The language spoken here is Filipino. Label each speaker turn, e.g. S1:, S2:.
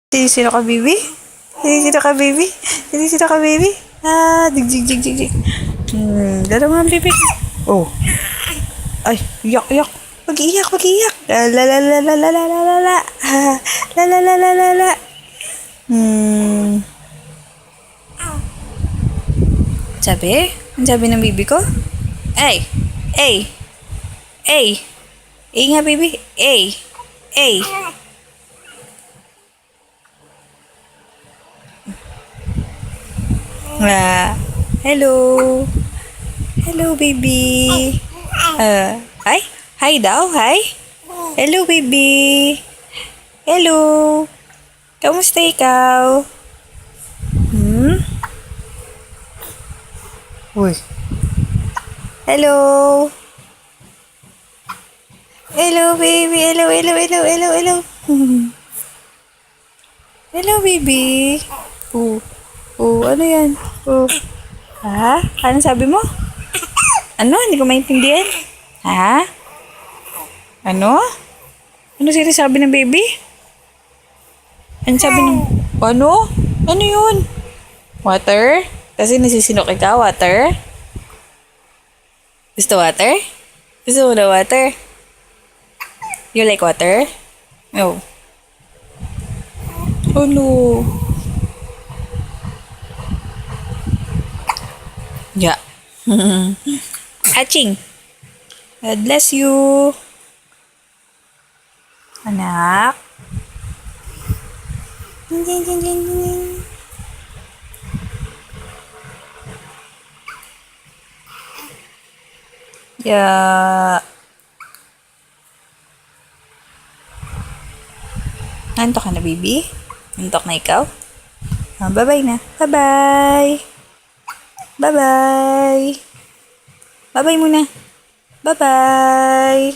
S1: Sino ka, baby? Sino ka, baby? Sino ka, baby? Ah, dig, dig, dig, dig, dig. Dala mo ang baby. Oh. Ay, yak, yak. Mag-iyak, mag-iyak. La, la, la, la, la, la, la, la, la, la. Ah, la, la, la, la, la, la. Sabi? Ang sabi ng baby ko? Ay! Ay! Ay! Ay nga, baby. Ay! Ay! Hello. Hello, baby. Hi? Hi daw, hi? Hello, baby. Hello. Kamusta ikaw? Uy. Hello. Hello, baby. Hello, hello, hello, hello, hello. Hello, baby. Ano yan? Ha? Ano sabi mo? Ano? Hindi ko maintindihan. Ha? Ano? Ano sinasabi ng baby? Ano sabi ng... Ano? Ano yun? Water? Kasi nasisinok ka, water? Gusto water? Gusto mo na water? You like water? No. Oh no. Yeah. Aching. God bless you. Anak. Ding, ding, ding, ding, ding. Yeah. Nantok ka na, baby? Nantok na ikaw? Bye-bye na. Bye-bye. Bye-bye. Bye-bye muna. Bye-bye.